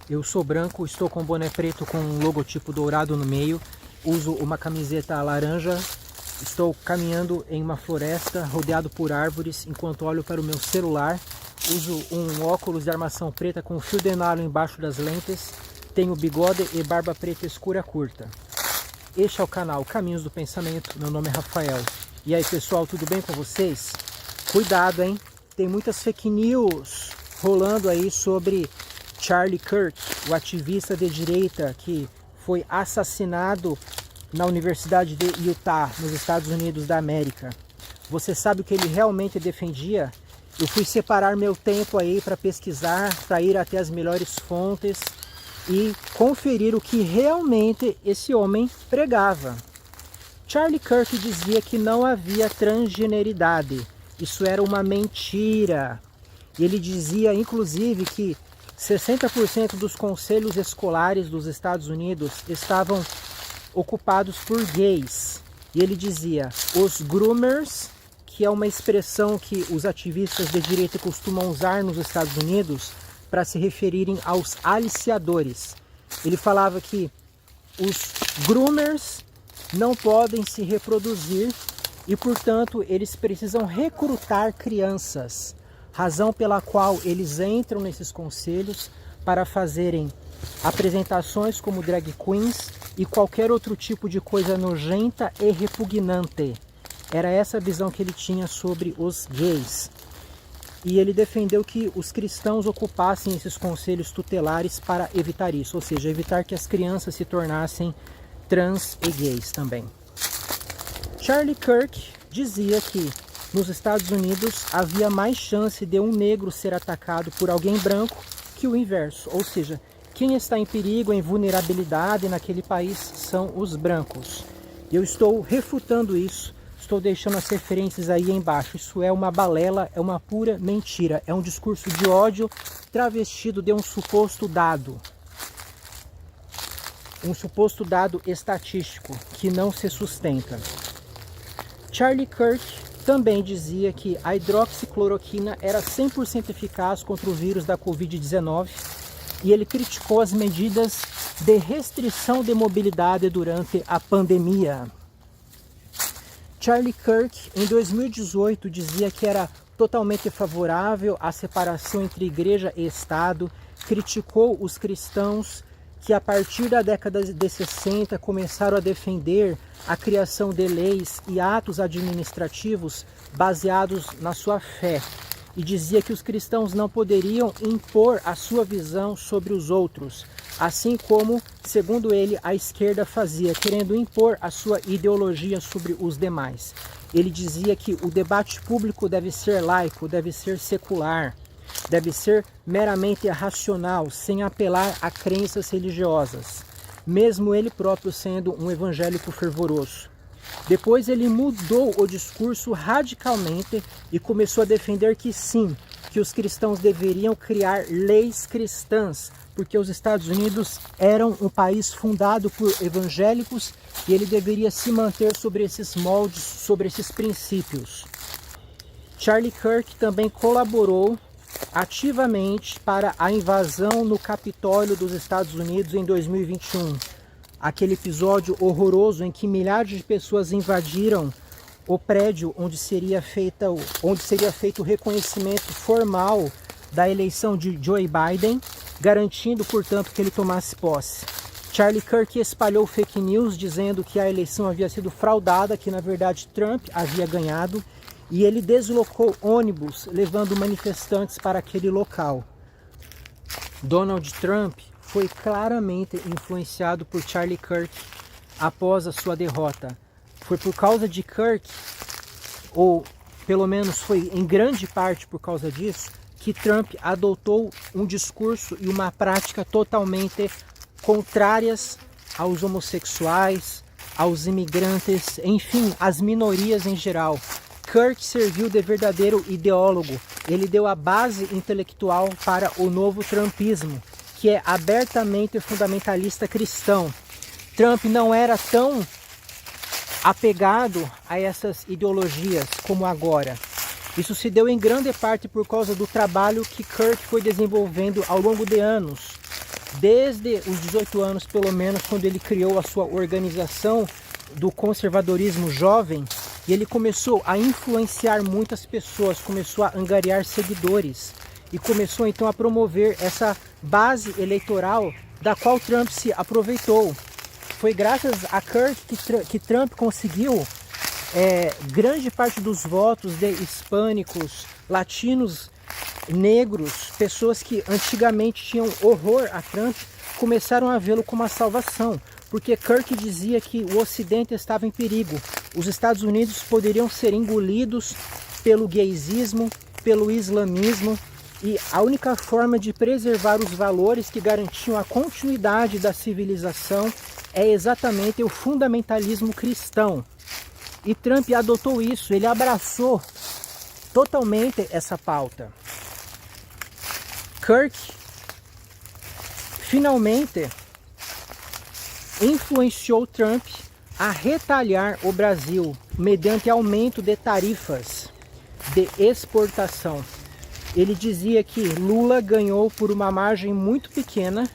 Eu sou branco, estou com um boné preto com um logotipo dourado no meio, uso uma camiseta laranja, estou caminhando em uma floresta rodeado por árvores enquanto olho para o meu celular, uso um óculos de armação preta com fio de nylon embaixo das lentes, tenho bigode e barba preta escura curta. Este é o canal Caminhos do Pensamento, meu nome é Rafael. E aí pessoal, tudo bem com vocês? Cuidado, hein? Tem muitas fake news rolando aí sobre Charlie Kirk, o ativista de direita que foi assassinado na Universidade de Utah, nos Estados Unidos da América. Você sabe o que ele realmente defendia? Eu fui separar meu tempo aí para pesquisar, para ir até as melhores fontes e conferir o que realmente esse homem pregava. Charlie Kirk dizia que não havia transgeneridade. Isso era uma mentira. Ele dizia, inclusive, que 60% dos conselhos escolares dos Estados Unidos estavam ocupados por gays. E ele dizia, os groomers, que é uma expressão que os ativistas de direita costumam usar nos Estados Unidos para se referirem aos aliciadores. Ele falava que os groomers não podem se reproduzir e, portanto, eles precisam recrutar crianças. Razão pela qual eles entram nesses conselhos para fazerem apresentações como drag queens e qualquer outro tipo de coisa nojenta e repugnante. Era essa a visão que ele tinha sobre os gays. E ele defendeu que os cristãos ocupassem esses conselhos tutelares para evitar isso, ou seja, evitar que as crianças se tornassem trans e gays também. Charlie Kirk dizia que nos Estados Unidos havia mais chance de um negro ser atacado por alguém branco que o inverso, ou seja, quem está em perigo, em vulnerabilidade naquele país são os brancos. Eu estou refutando isso, estou deixando as referências aí embaixo. Isso é uma balela, é uma pura mentira, é um discurso de ódio travestido de um suposto dado. Um suposto dado estatístico que não se sustenta. Charlie Kirk também dizia que a hidroxicloroquina era 100% eficaz contra o vírus da Covid-19 e ele criticou as medidas de restrição de mobilidade durante a pandemia. Charlie Kirk, em 2018, dizia que era totalmente favorável à separação entre igreja e Estado, criticou os cristãos que a partir da década de 60 começaram a defender a criação de leis e atos administrativos baseados na sua fé. E dizia que os cristãos não poderiam impor a sua visão sobre os outros, assim como, segundo ele, a esquerda fazia, querendo impor a sua ideologia sobre os demais. Ele dizia que o debate público deve ser laico, deve ser secular, deve ser meramente racional, sem apelar a crenças religiosas, mesmo ele próprio sendo um evangélico fervoroso. Depois ele mudou o discurso radicalmente e começou a defender que sim, que os cristãos deveriam criar leis cristãs, porque os Estados Unidos eram um país fundado por evangélicos e ele deveria se manter sobre esses moldes, sobre esses princípios. Charlie Kirk também colaborou ativamente para a invasão no Capitólio dos Estados Unidos em 2021. Aquele episódio horroroso em que milhares de pessoas invadiram o prédio onde seria feito o reconhecimento formal da eleição de Joe Biden, garantindo, portanto, que ele tomasse posse. Charlie Kirk espalhou fake news dizendo que a eleição havia sido fraudada, que na verdade Trump havia ganhado, e ele deslocou ônibus levando manifestantes para aquele local. Donald Trump foi claramente influenciado por Charlie Kirk após a sua derrota. Foi por causa de Kirk, ou pelo menos foi em grande parte por causa disso, que Trump adotou um discurso e uma prática totalmente contrárias aos homossexuais, aos imigrantes, enfim, às minorias em geral. Kirk serviu de verdadeiro ideólogo. Ele deu a base intelectual para o novo trumpismo, que é abertamente fundamentalista cristão. Trump não era tão apegado a essas ideologias como agora. Isso se deu em grande parte por causa do trabalho que Kirk foi desenvolvendo ao longo de anos desde os 18 anos, pelo menos, quando ele criou a sua organização do conservadorismo jovem, e ele começou a influenciar muitas pessoas, começou a angariar seguidores e começou então a promover essa base eleitoral da qual Trump se aproveitou. Foi graças a Kirk que Trump conseguiu grande parte dos votos de hispânicos, latinos, negros, pessoas que antigamente tinham horror a Trump, começaram a vê-lo como uma salvação, porque Kirk dizia que o Ocidente estava em perigo. Os Estados Unidos poderiam ser engolidos pelo gaysismo, pelo islamismo, e a única forma de preservar os valores que garantiam a continuidade da civilização é exatamente o fundamentalismo cristão. E Trump adotou isso, ele abraçou totalmente essa pauta. Kirk finalmente influenciou Trump a retalhar o Brasil mediante aumento de tarifas de exportação. Ele dizia que Lula ganhou por uma margem muito pequena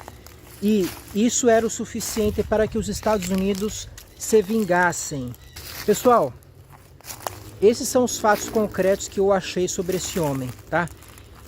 e isso era o suficiente para que os Estados Unidos se vingassem. Pessoal, esses são os fatos concretos que eu achei sobre esse homem, tá?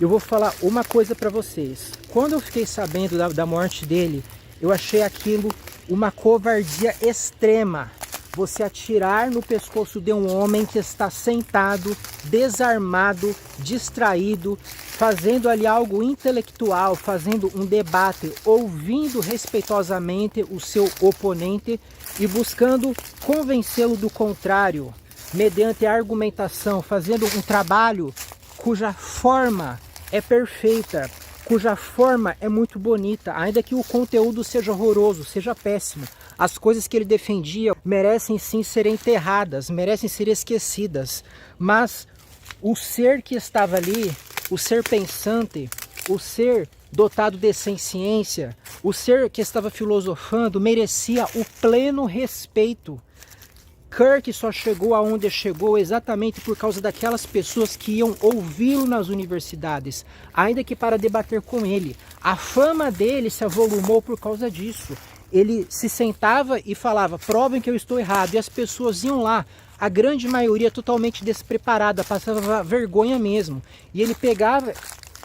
Eu vou falar uma coisa para vocês. Quando eu fiquei sabendo da morte dele, eu achei aquilo uma covardia extrema. Você atirar no pescoço de um homem que está sentado, desarmado, distraído, fazendo ali algo intelectual, fazendo um debate, ouvindo respeitosamente o seu oponente e buscando convencê-lo do contrário, mediante a argumentação, fazendo um trabalho cuja forma é perfeita, cuja forma é muito bonita, ainda que o conteúdo seja horroroso, seja péssimo. As coisas que ele defendia merecem sim ser enterradas, merecem ser esquecidas, mas o ser que estava ali, o ser pensante, o ser dotado de ciência, o ser que estava filosofando, merecia o pleno respeito. Kirk só chegou aonde chegou exatamente por causa daquelas pessoas que iam ouvi-lo nas universidades, ainda que para debater com ele. A fama dele se avolumou por causa disso. Ele se sentava e falava, provem que eu estou errado, e as pessoas iam lá, a grande maioria totalmente despreparada, passava vergonha mesmo. E ele pegava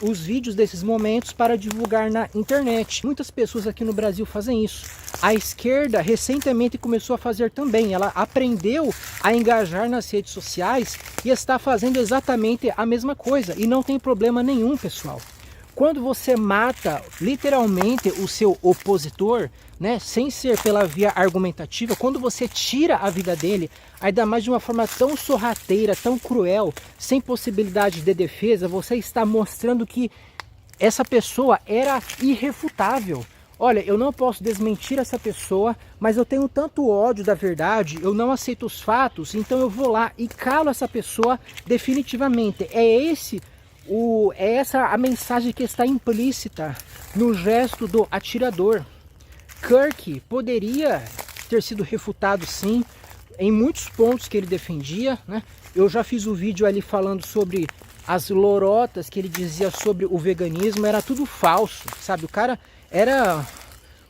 os vídeos desses momentos para divulgar na internet. Muitas pessoas aqui no Brasil fazem isso. A esquerda recentemente começou a fazer também. Ela aprendeu a engajar nas redes sociais e está fazendo exatamente a mesma coisa. E não tem problema nenhum, pessoal. Quando você mata literalmente o seu opositor, né, sem ser pela via argumentativa, quando você tira a vida dele, ainda mais de uma forma tão sorrateira, tão cruel, sem possibilidade de defesa, você está mostrando que essa pessoa era irrefutável. Olha, eu não posso desmentir essa pessoa, mas eu tenho tanto ódio da verdade, eu não aceito os fatos, então eu vou lá e calo essa pessoa definitivamente. É essa a mensagem que está implícita no gesto do atirador. Kirk poderia ter sido refutado sim, em muitos pontos que ele defendia, né? Eu já fiz o vídeo ali falando sobre as lorotas que ele dizia sobre o veganismo, era tudo falso, sabe? O cara era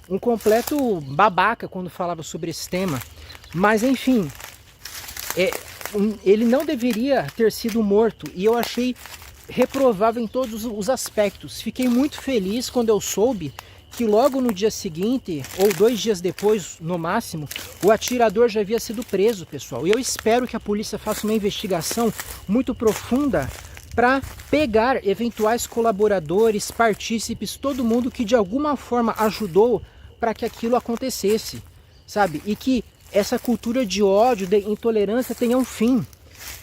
um completo babaca quando falava sobre esse tema. Mas enfim, ele não deveria ter sido morto e eu achei reprovável em todos os aspectos. Fiquei muito feliz quando eu soube que logo no dia seguinte, ou 2 dias depois no máximo, o atirador já havia sido preso, pessoal. E eu espero que a polícia faça uma investigação muito profunda para pegar eventuais colaboradores, partícipes, todo mundo que de alguma forma ajudou para que aquilo acontecesse, sabe? E que essa cultura de ódio, de intolerância tenha um fim.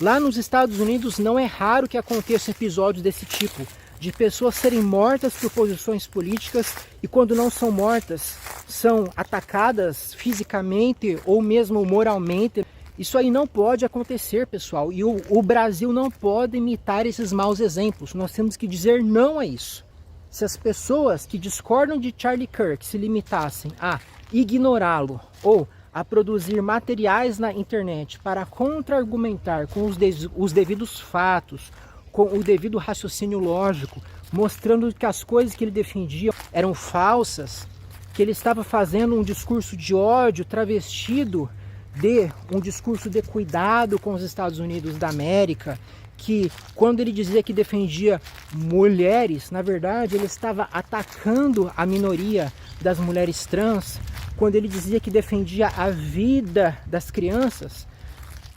Lá nos Estados Unidos não é raro que aconteça episódios desse tipo, de pessoas serem mortas por posições políticas e quando não são mortas, são atacadas fisicamente ou mesmo moralmente. Isso aí não pode acontecer, pessoal, e o Brasil não pode imitar esses maus exemplos. Nós temos que dizer não a isso. Se as pessoas que discordam de Charlie Kirk se limitassem a ignorá-lo ou a produzir materiais na internet para contra-argumentar com os devidos fatos, com o devido raciocínio lógico, mostrando que as coisas que ele defendia eram falsas, que ele estava fazendo um discurso de ódio travestido de um discurso de cuidado com os Estados Unidos da América, que quando ele dizia que defendia mulheres, na verdade ele estava atacando a minoria das mulheres trans. Quando ele dizia que defendia a vida das crianças,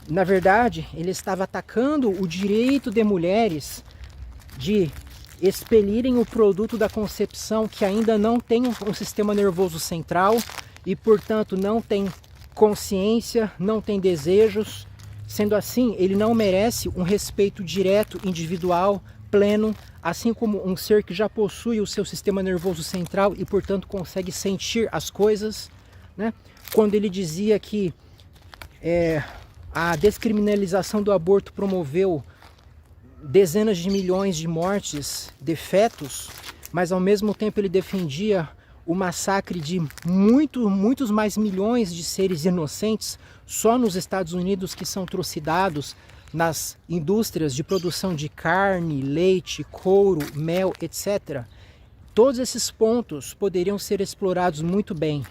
na verdade ele estava atacando o direito de mulheres de expelirem o produto da concepção, que ainda não tem um sistema nervoso central e, portanto, não tem consciência, não tem desejos. Sendo assim, ele não merece um respeito direto, individual, pleno, assim como um ser que já possui o seu sistema nervoso central e, portanto, consegue sentir as coisas, né? Quando ele dizia que a descriminalização do aborto promoveu dezenas de milhões de mortes de fetos, mas ao mesmo tempo ele defendia o massacre de muitos mais milhões de seres inocentes só nos Estados Unidos, que são trucidados nas indústrias de produção de carne, leite, couro, mel, etc. Todos esses pontos poderiam ser explorados muito bem,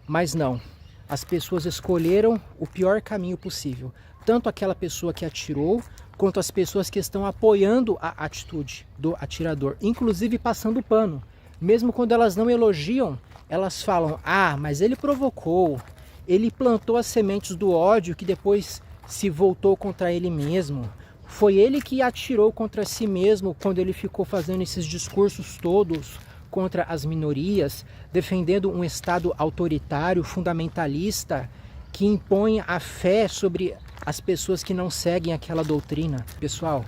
mas não. As pessoas escolheram o pior caminho possível. Tanto aquela pessoa que atirou, quanto as pessoas que estão apoiando a atitude do atirador, inclusive passando pano. Mesmo quando elas não elogiam, elas falam: ah, mas ele provocou, ele plantou as sementes do ódio que depois se voltou contra ele mesmo. Foi ele que atirou contra si mesmo quando ele ficou fazendo esses discursos todos contra as minorias, defendendo um Estado autoritário, fundamentalista, que impõe a fé sobre as pessoas que não seguem aquela doutrina. Pessoal,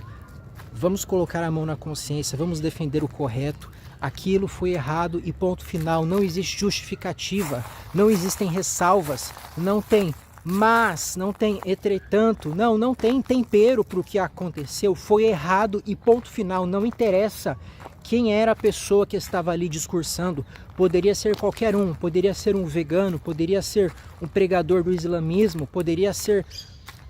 vamos colocar a mão na consciência, vamos defender o correto. Aquilo foi errado e ponto final. Não existe justificativa, não existem ressalvas, não tem mas, não tem entretanto, não tem tempero para o que aconteceu. Foi errado e ponto final. Não interessa quem era a pessoa que estava ali discursando. Poderia ser qualquer um, poderia ser um vegano, poderia ser um pregador do islamismo, poderia ser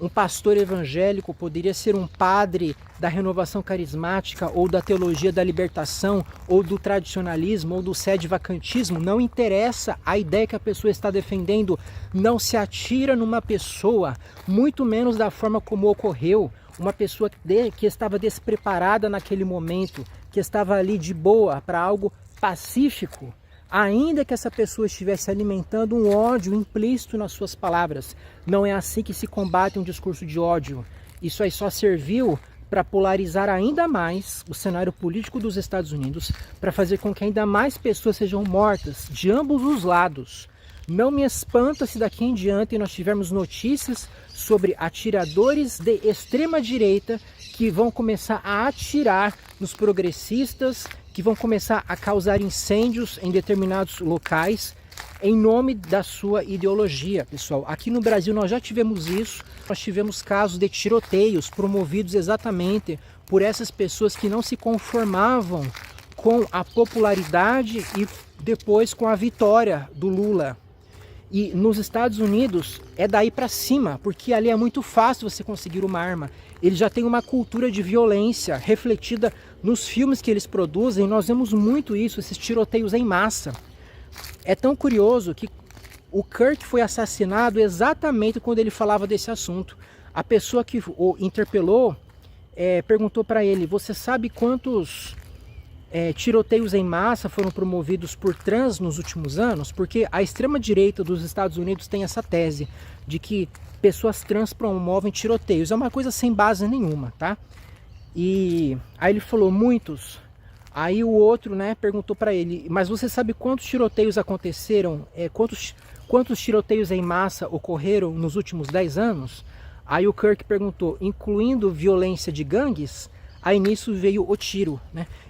um pastor evangélico, poderia ser um padre da renovação carismática, ou da teologia da libertação, ou do tradicionalismo, ou do sede-vacantismo. Não interessa a ideia que a pessoa está defendendo. Não se atira numa pessoa, muito menos da forma como ocorreu. Uma pessoa que estava despreparada naquele momento, que estava ali de boa para algo pacífico, ainda que essa pessoa estivesse alimentando um ódio implícito nas suas palavras. Não é assim que se combate um discurso de ódio. Isso aí só serviu para polarizar ainda mais o cenário político dos Estados Unidos, para fazer com que ainda mais pessoas sejam mortas de ambos os lados. Não me espanta se daqui em diante nós tivermos notícias sobre atiradores de extrema direita que vão começar a atirar nos progressistas, que vão começar a causar incêndios em determinados locais em nome da sua ideologia, pessoal. Aqui no Brasil nós já tivemos isso, nós tivemos casos de tiroteios promovidos exatamente por essas pessoas que não se conformavam com a popularidade e depois com a vitória do Lula. E nos Estados Unidos é daí para cima, porque ali é muito fácil você conseguir uma arma. Eles já têm uma cultura de violência refletida nos filmes que eles produzem. Nós vemos muito isso, esses tiroteios em massa. É tão curioso que o Kirk foi assassinado exatamente quando ele falava desse assunto. A pessoa que o interpelou perguntou para ele: você sabe quantos tiroteios em massa foram promovidos por trans nos últimos anos? Porque a extrema-direita dos Estados Unidos tem essa tese de que pessoas trans promovem tiroteios. É uma coisa sem base nenhuma, tá? E aí ele falou: muitos. Aí o outro, perguntou para ele: mas você sabe quantos tiroteios aconteceram? Quantos tiroteios em massa ocorreram nos últimos 10 anos? Aí o Kirk perguntou: incluindo violência de gangues? Aí nisso veio o tiro,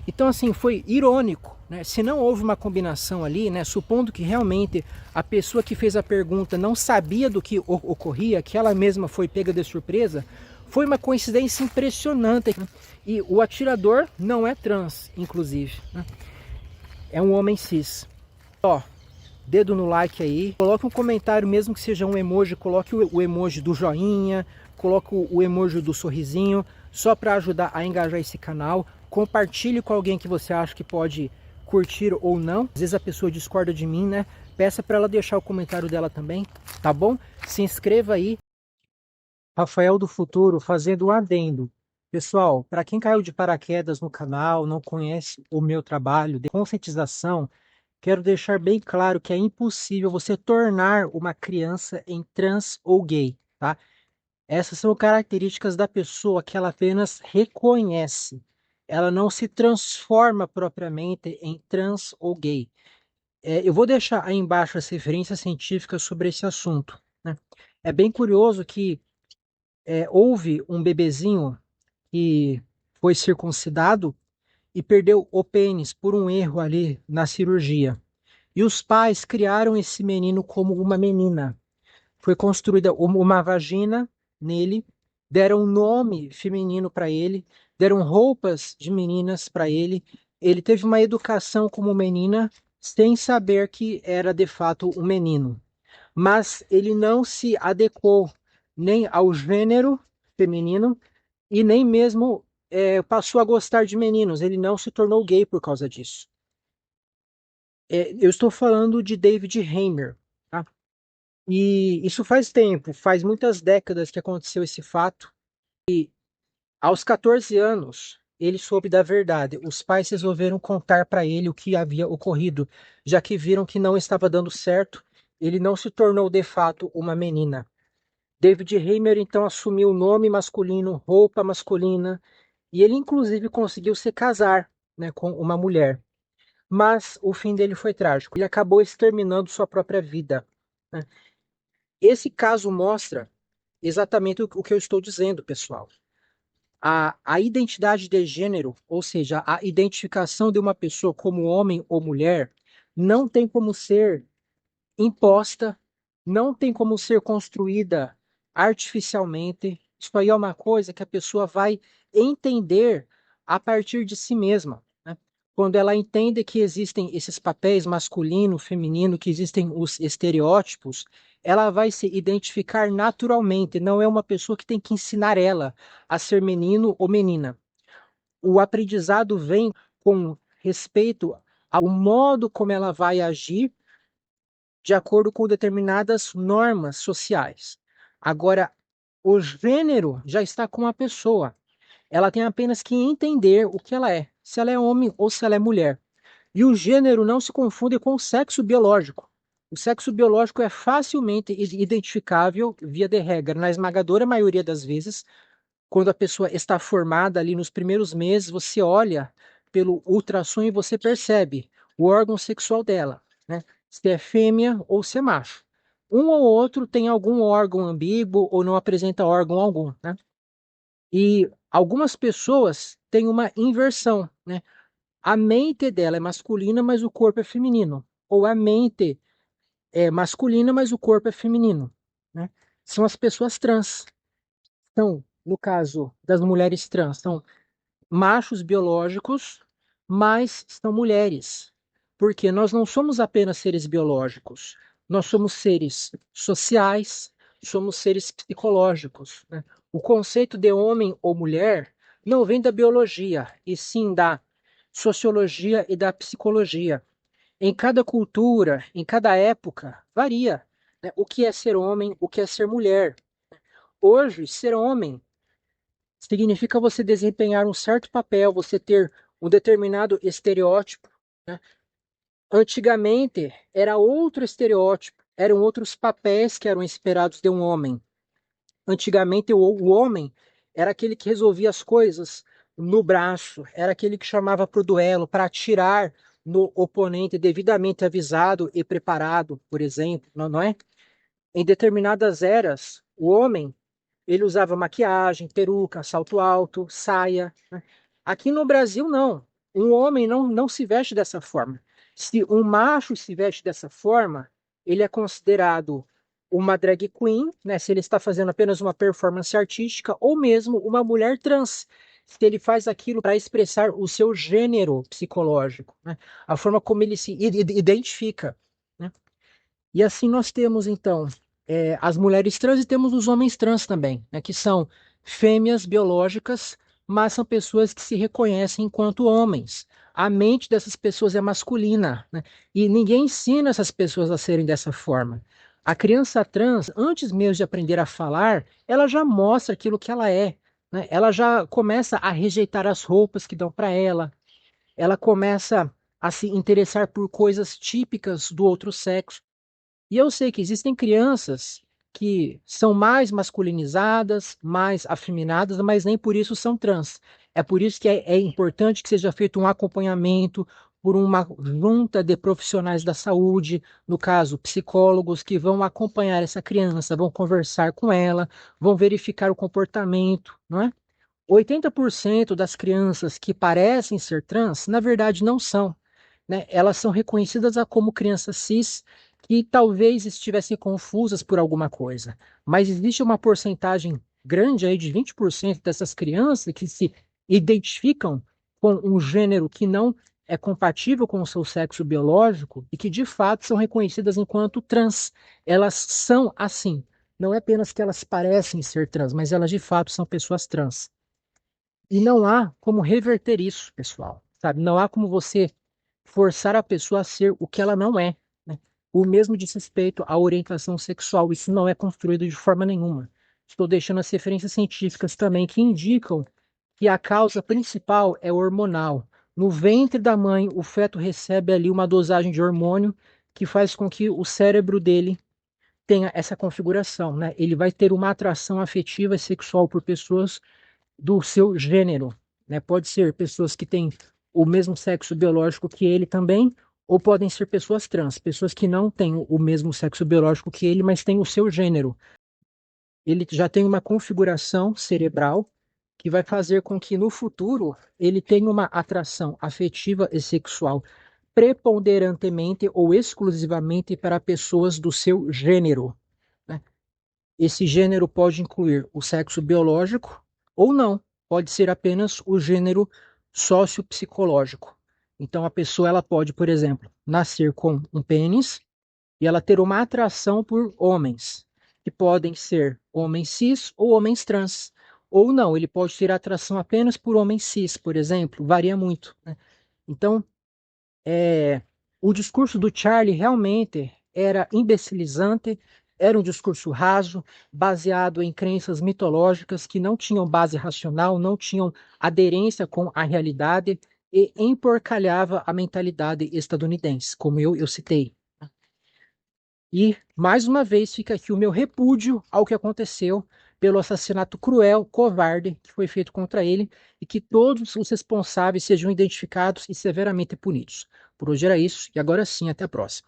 Então assim, foi irônico, Se não houve uma combinação ali, supondo que realmente a pessoa que fez a pergunta não sabia do que ocorria, que ela mesma foi pega de surpresa, foi uma coincidência impressionante. E o atirador não é trans, inclusive, É um homem cis. Ó, dedo no like aí, coloque um comentário, mesmo que seja um emoji, coloque o emoji do joinha, coloque o emoji do sorrisinho, só para ajudar a engajar esse canal. Compartilhe com alguém que você acha que pode curtir ou não. Às vezes a pessoa discorda de mim, né? Peça para ela deixar o comentário dela também, tá bom? Se inscreva aí. Rafael do Futuro fazendo um adendo. Pessoal, para quem caiu de paraquedas no canal, não conhece o meu trabalho de conscientização, quero deixar bem claro que é impossível você tornar uma criança em trans ou gay, tá? Essas são características da pessoa que ela apenas reconhece. Ela não se transforma propriamente em trans ou gay. Eu vou deixar aí embaixo as referências científicas sobre esse assunto, né? É bem curioso que houve um bebezinho que foi circuncidado e perdeu o pênis por um erro ali na cirurgia. E os pais criaram esse menino como uma menina. Foi construída uma vagina nele, deram um nome feminino para ele, deram roupas de meninas para ele. Ele teve uma educação como menina, sem saber que era de fato um menino. Mas ele não se adequou nem ao gênero feminino e nem mesmo passou a gostar de meninos. Ele não se tornou gay por causa disso. Eu estou falando de David Heimer, tá? E isso faz tempo, faz muitas décadas que aconteceu esse fato. Aos 14 anos, ele soube da verdade. Os pais resolveram contar para ele o que havia ocorrido, já que viram que não estava dando certo. Ele não se tornou de fato uma menina. David Heimer então assumiu o nome masculino, roupa masculina, e ele inclusive conseguiu se casar, né, com uma mulher. Mas o fim dele foi trágico. Ele acabou exterminando sua própria vida, né? Esse caso mostra exatamente o que eu estou dizendo, pessoal. A identidade de gênero, ou seja, a identificação de uma pessoa como homem ou mulher, não tem como ser imposta, não tem como ser construída artificialmente. Isso aí é uma coisa que a pessoa vai entender a partir de si mesma, né? Quando ela entende que existem esses papéis masculino, feminino, que existem os estereótipos, ela vai se identificar naturalmente. Não é uma pessoa que tem que ensinar ela a ser menino ou menina. O aprendizado vem com respeito ao modo como ela vai agir de acordo com determinadas normas sociais. Agora, o gênero já está com a pessoa. Ela tem apenas que entender o que ela é, se ela é homem ou se ela é mulher. E o gênero não se confunde com o sexo biológico. O sexo biológico é facilmente identificável via de regra, na esmagadora maioria das vezes, quando a pessoa está formada ali nos primeiros meses, você olha pelo ultrassom e você percebe o órgão sexual dela, né? Se é fêmea ou se é macho. Um ou outro tem algum órgão ambíguo ou não apresenta órgão algum, né? E algumas pessoas têm uma inversão, né? A mente dela é masculina, mas o corpo é feminino. Ou a mente é masculina, mas o corpo é feminino, né? São as pessoas trans. Então, no caso das mulheres trans, são machos biológicos, mas são mulheres. Porque nós não somos apenas seres biológicos, nós somos seres sociais, somos seres psicológicos, né? O conceito de homem ou mulher não vem da biologia, e sim da sociologia e da psicologia. Em cada cultura, em cada época, varia, né, o que é ser homem, o que é ser mulher. Hoje, ser homem significa você desempenhar um certo papel, você ter um determinado estereótipo, né? Antigamente era outro estereótipo, eram outros papéis que eram esperados de um homem. Antigamente o homem era aquele que resolvia as coisas no braço, era aquele que chamava para o duelo, para atirar no oponente devidamente avisado e preparado, por exemplo, não é? Em determinadas eras, o homem ele usava maquiagem, peruca, salto alto, saia, né? Aqui no Brasil, não. Um homem não se veste dessa forma. Se um macho se veste dessa forma, ele é considerado uma drag queen, né? Se ele está fazendo apenas uma performance artística, ou mesmo uma mulher trans, se ele faz aquilo para expressar o seu gênero psicológico, né? A forma como ele se identifica, né? E assim nós temos, então, as mulheres trans e temos os homens trans também, né, que são fêmeas biológicas, mas são pessoas que se reconhecem enquanto homens. A mente dessas pessoas é masculina, né? E ninguém ensina essas pessoas a serem dessa forma. A criança trans, antes mesmo de aprender a falar, ela já mostra aquilo que ela é, né? Ela já começa a rejeitar as roupas que dão para ela começa a se interessar por coisas típicas do outro sexo. E eu sei que existem crianças que são mais masculinizadas, mais afeminadas, mas nem por isso são trans. É por isso que é importante que seja feito um acompanhamento por uma junta de profissionais da saúde, no caso, psicólogos, que vão acompanhar essa criança, vão conversar com ela, vão verificar o comportamento, não é? 80% das crianças que parecem ser trans, na verdade, não são, né? Elas são reconhecidas como crianças cis que talvez estivessem confusas por alguma coisa. Mas existe uma porcentagem grande aí de 20% dessas crianças que se identificam com um gênero que não é compatível com o seu sexo biológico e que de fato são reconhecidas enquanto trans. Elas são assim. Não é apenas que elas parecem ser trans, mas elas de fato são pessoas trans. E não há como reverter isso, pessoal, sabe? Não há como você forçar a pessoa a ser o que ela não é, né? O mesmo diz respeito à orientação sexual, isso não é construído de forma nenhuma. Estou deixando as referências científicas também que indicam que a causa principal é hormonal. No ventre da mãe, o feto recebe ali uma dosagem de hormônio que faz com que o cérebro dele tenha essa configuração, né? Ele vai ter uma atração afetiva e sexual por pessoas do seu gênero, né? Pode ser pessoas que têm o mesmo sexo biológico que ele também, ou podem ser pessoas trans, pessoas que não têm o mesmo sexo biológico que ele, mas têm o seu gênero. Ele já tem uma configuração cerebral que vai fazer com que no futuro ele tenha uma atração afetiva e sexual preponderantemente ou exclusivamente para pessoas do seu gênero, né? Esse gênero pode incluir o sexo biológico ou não, pode ser apenas o gênero sociopsicológico. Então a pessoa ela pode, por exemplo, nascer com um pênis e ela ter uma atração por homens, que podem ser homens cis ou homens trans. Ou não, ele pode ter atração apenas por homens cis, por exemplo, varia muito, né? Então, é, o discurso do Charlie realmente era imbecilizante, era um discurso raso, baseado em crenças mitológicas que não tinham base racional, não tinham aderência com a realidade e emporcalhava a mentalidade estadunidense, como eu citei. E, mais uma vez, fica aqui o meu repúdio ao que aconteceu pelo assassinato cruel, covarde, que foi feito contra ele, e que todos os responsáveis sejam identificados e severamente punidos. Por hoje era isso, e agora sim, até a próxima.